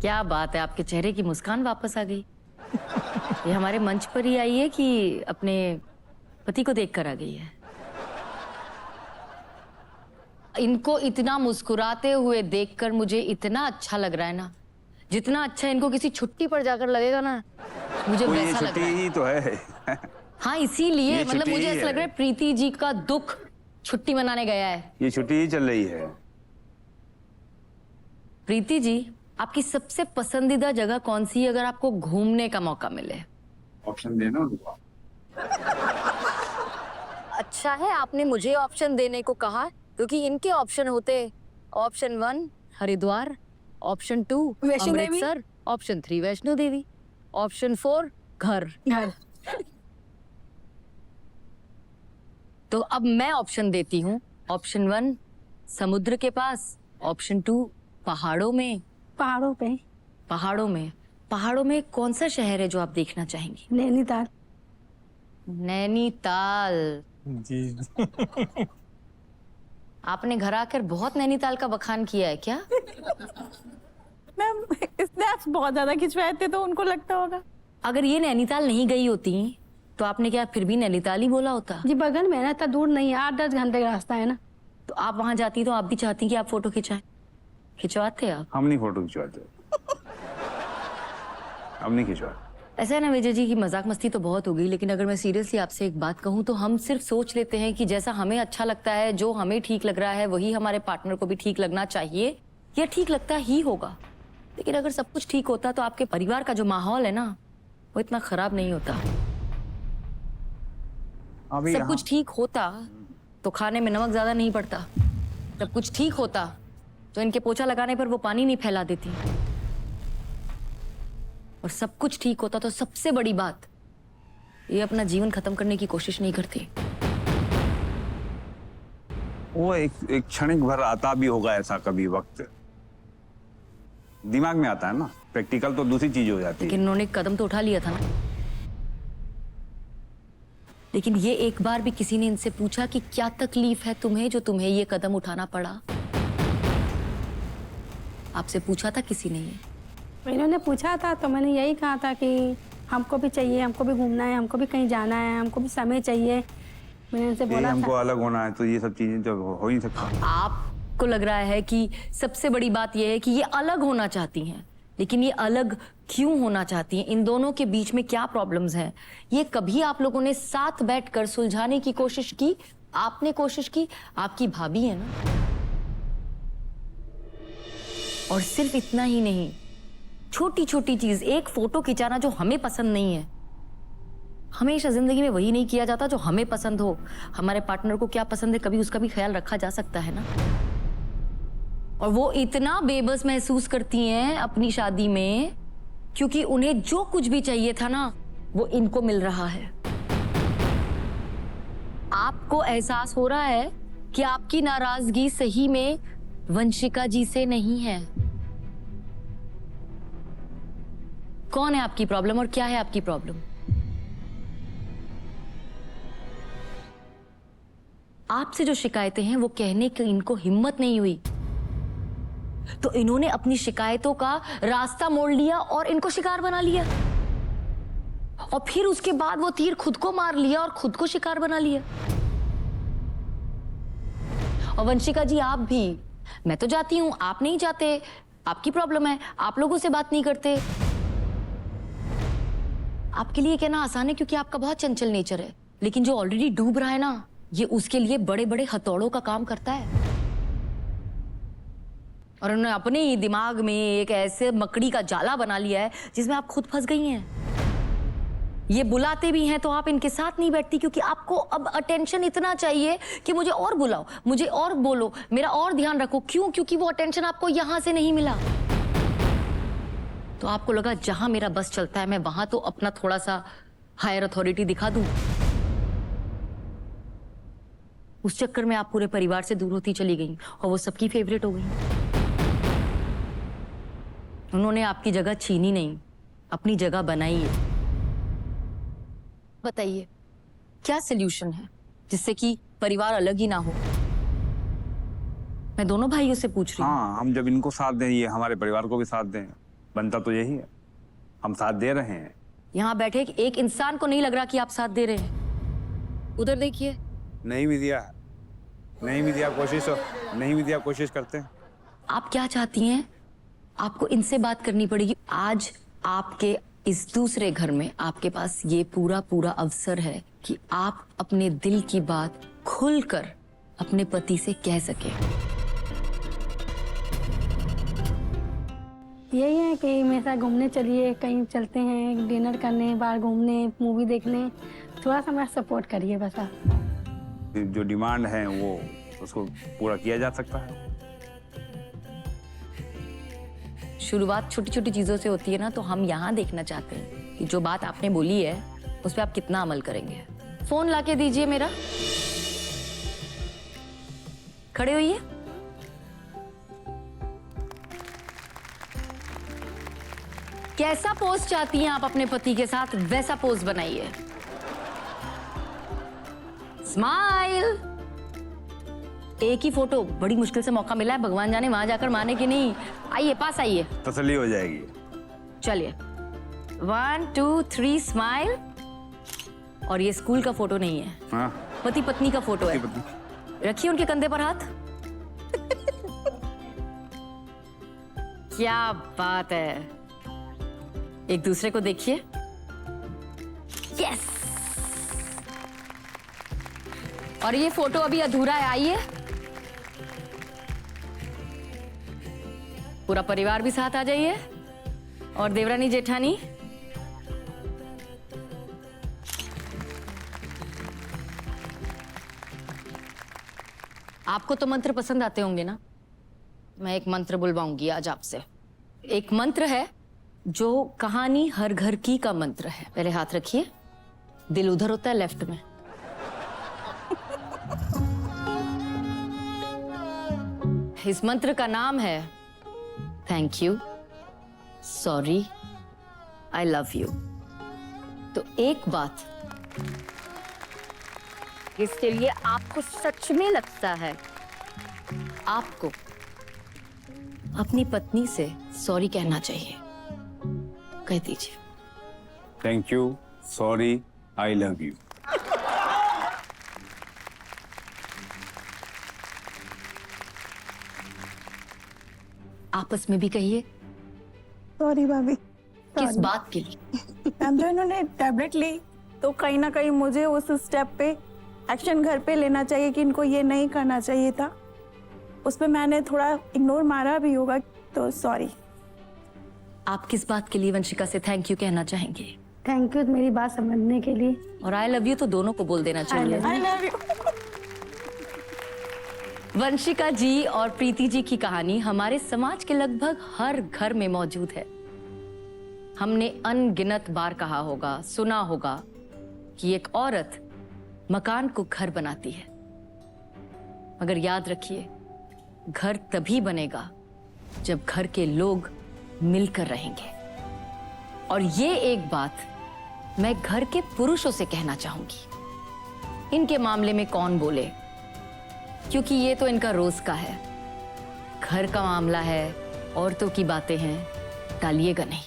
क्या बात है, आपके चेहरे की मुस्कान वापस आ गई। ये हमारे मंच पर ही आई है कि अपने पति को देखकर आ गई है? इनको इतना मुस्कुराते हुए देखकर मुझे इतना अच्छा लग रहा है ना, जितना अच्छा इनको किसी छुट्टी पर जाकर लगेगा ना, मुझे वैसा लग रहा है। ही तो है। हाँ, इसीलिए मतलब मुझे ऐसा लग रहा है। है प्रीति जी का दुख छुट्टी मनाने गया है। ये छुट्टी ही चल रही है। प्रीति जी, आपकी सबसे पसंदीदा जगह कौन सी है अगर आपको घूमने का मौका मिले? ऑप्शन देना उनको। अच्छा है आपने मुझे ऑप्शन देने को कहा, क्योंकि इनके ऑप्शन होते option 1 Haridwar, option 2 Vaishno Devi, Amritsar, option 3 Vaishno Devi, option 4 घर। तो अब मैं ऑप्शन देती हूँ। ऑप्शन 1 समुद्र के पास, ऑप्शन 2 पहाड़ों में। पहाड़ों पे। पहाड़ों में कौन सा शहर है जो आप देखना चाहेंगी? नैनीताल। नैनीताल जी। आपने घर आकर बहुत नैनीताल का बखान किया है क्या? मैम स्नैप्स बहुत ज्यादा खिंचवाए थे तो उनको लगता होगा। अगर ये नैनीताल नहीं गई होती तो आपने क्या फिर भी नैनीताल ही बोला होता? जी बगल में है ना, इतना दूर नहीं है, 8-10 घंटे का रास्ता है ना। तो आप वहां जाती तो आप भी चाहती कि आप फोटो खिंचाएं? खिंचवाते आप? हम नहीं फोटो खिंचवाते। हम नहीं खिंचवाते। ऐसा है ना विजय जी की मजाक मस्ती तो बहुत हो गई, लेकिन अगर मैं सीरियसली आपसे एक बात कहूँ तो हम सिर्फ सोच लेते हैं कि जैसा हमें अच्छा लगता है, जो हमें ठीक लग रहा है, वही हमारे पार्टनर को भी ठीक लगना चाहिए या ठीक लगता ही होगा। लेकिन अगर सब कुछ ठीक होता तो आपके परिवार का जो माहौल है ना, वो इतना खराब नहीं होता। सब कुछ ठीक होता तो खाने में नमक ज्यादा नहीं पड़ता। सब कुछ ठीक होता तो इनके पोछा लगाने पर वो पानी नहीं फैला देती। और सब कुछ ठीक होता तो सबसे बड़ी बात, ये अपना जीवन खत्म करने की कोशिश नहीं करती। वो एक क्षणिक भर आता भी होगा ऐसा कभी वक्त, दिमाग में आता है ना। प्रैक्टिकल तो दूसरी चीज हो जाती है। लेकिन उन्होंने कदम तो उठा लिया था ना। लेकिन ये एक बार भी किसी ने इनसे पूछा कि क्या तकलीफ है तुम्हें जो तुम्हें ये कदम उठाना पड़ा? आपसे पूछा था किसी ने? ये इन्होंने पूछा था तो मैंने यही कहा था कि हमको भी चाहिए, हमको भी घूमना है, हमको भी कहीं जाना है, हमको भी समय चाहिए। मैंने इनसे बोला हमको था। अलग होना है तो ये सब चीजें तो हो ही सकता। आपको लग रहा है कि सबसे बड़ी बात यह है कि ये अलग होना चाहती हैं, लेकिन ये अलग क्यों होना चाहती हैं? इन दोनों के बीच में क्या प्रॉब्लम्स हैं? ये कभी आप लोगों ने साथ बैठकर सुलझाने की कोशिश की? आपने कोशिश की? आपकी भाभी है ना। और सिर्फ इतना ही नहीं, छोटी छोटी चीज, एक फोटो खिंचाना जो हमें पसंद नहीं है। हमेशा जिंदगी में वही नहीं किया जाता जो हमें पसंद हो। हमारे पार्टनर को क्या पसंद है, कभी उसका भी ख्याल रखा जा सकता है ना। और वो इतना बेबस महसूस करती हैं अपनी शादी में, क्योंकि उन्हें जो कुछ भी चाहिए था ना, वो इनको मिल रहा है। आपको एहसास हो रहा है कि आपकी नाराजगी सही में वंशिका जी से नहीं है। कौन है आपकी प्रॉब्लम और क्या है आपकी प्रॉब्लम? आपसे जो शिकायतें हैं वो कहने की इनको हिम्मत नहीं हुई, तो इन्होंने अपनी शिकायतों का रास्ता मोड़ लिया और इनको शिकार बना लिया। और फिर उसके बाद वो तीर खुद को मार लिया और खुद को शिकार बना लिया। और वंशिका जी आप भी, मैं तो जाती हूं, आप नहीं जाते, आपकी प्रॉब्लम है, आप लोगों से बात नहीं करते। आपके लिए कहना आसान है क्योंकि आपका बहुत चंचल नेचर है, लेकिन जो ऑलरेडी डूब रहा है ना, ये उसके लिए बड़े बड़े हथौड़ों का काम करता है। और उन्होंने अपने ही दिमाग में एक ऐसे मकड़ी का जाला बना लिया है जिसमें आप खुद फंस गई हैं। ये बुलाते भी हैं तो आप इनके साथ नहीं बैठती, क्योंकि आपको अब अटेंशन इतना चाहिए कि मुझे और बुलाओ, मुझे और बोलो, मेरा और ध्यान रखो। क्यों? क्योंकि वो अटेंशन आपको यहां से नहीं मिला। तो आपको लगा जहां मेरा बस चलता है मैं वहां तो अपना थोड़ा सा हायर अथॉरिटी दिखा दूं। उस चक्कर में आप पूरे परिवार से दूर होती चली गई और वो सबकी फेवरेट हो गई। उन्होंने आपकी जगह छीनी नहीं, अपनी जगह बनाई है। बताइए क्या सलूशन है जिससे कि परिवार अलग ही ना हो? मैं दोनों भाइयों से पूछ रही हूँ। हाँ, हम जब इनको साथ दें, ये हमारे परिवार को भी साथ दें, बनता तो यही है, हम साथ दे रहे हैं। यहाँ बैठे एक इंसान को नहीं लग रहा कि आप साथ दे रहे हैं। उधर देखिए। नहीं भी दिया कोशिश करते हैं। आप क्या चाहती हैं? आपको इनसे बात करनी पड़ेगी। आज आपके इस दूसरे घर में आपके पास ये पूरा अवसर है कि आप अपने दिल की बात खुलकर अपने पति से कह सके। यही है कि मेरे साथ घूमने चलिए, कहीं चलते हैं डिनर करने, बाहर घूमने, मूवी देखने, थोड़ा सा मेरा सपोर्ट करिए बस आप। जो डिमांड है वो उसको पूरा किया जा सकता है। शुरुआत छोटी छोटी चीजों से होती है ना, तो हम यहाँ देखना चाहते हैं कि जो बात आपने बोली है उस पर आप कितना अमल करेंगे। फोन लाके दीजिए मेरा। खड़े होइए। कैसा पोज चाहती हैं आप अपने पति के साथ, वैसा पोज बनाइए। स्माइल। एक ही फोटो, बड़ी मुश्किल से मौका मिला है, भगवान जाने वहां जाकर माने कि नहीं। आइए, पास आइए। तसल्ली हो जाएगी। चलिए 1 2 3 स्माइल। और ये स्कूल का फोटो नहीं है, हाँ, पति पत्नी का फोटो है। रखिए उनके कंधे पर हाथ। क्या बात है। एक दूसरे को देखिए। यस। और ये फोटो अभी अधूरा है, आइए। पूरा परिवार भी साथ आ जाइए। और देवरानी जेठानी। आपको तो मंत्र पसंद आते होंगे ना। मैं एक मंत्र बुलवाऊंगी आज आपसे। एक मंत्र है जो कहानी हर घर की का मंत्र है। पहले हाथ रखिए। दिल उधर होता है लेफ्ट में। इस मंत्र का नाम है thank you, sorry, I love you. तो एक बात, इसके लिए आपको सच में लगता है आपको अपनी पत्नी से सॉरी कहना चाहिए। कह दीजिए। Thank you, sorry, I love you. आपस में भी कहिए। सॉरी भाभी। किस बात के लिए? मैम जो इन्होंने टैबलेट ली तो कहीं ना कहीं मुझे उस स्टेप पे एक्शन घर पे लेना चाहिए कि इनको ये नहीं करना चाहिए था। उस पे मैंने थोड़ा इग्नोर मारा भी होगा, तो सॉरी। आप किस बात के लिए वंशिका से थैंक यू कहना चाहेंगे? थैंक यू मेरी बात समझने के लिए। और आई लव यू तो दोनों को बोल देना चाहिए। I love you. Vanshika ji और प्रीति जी की कहानी हमारे समाज के लगभग हर घर में मौजूद है। हमने अनगिनत बार कहा होगा, सुना होगा कि एक औरत मकान को घर बनाती है। मगर याद रखिए, घर तभी बनेगा जब घर के लोग मिलकर रहेंगे। और ये एक बात मैं घर के पुरुषों से कहना चाहूंगी। इनके मामले में कौन बोले, क्योंकि ये तो इनका रोज का है। घर का मामला है, औरतों की बातें हैं, टालिएगा नहीं।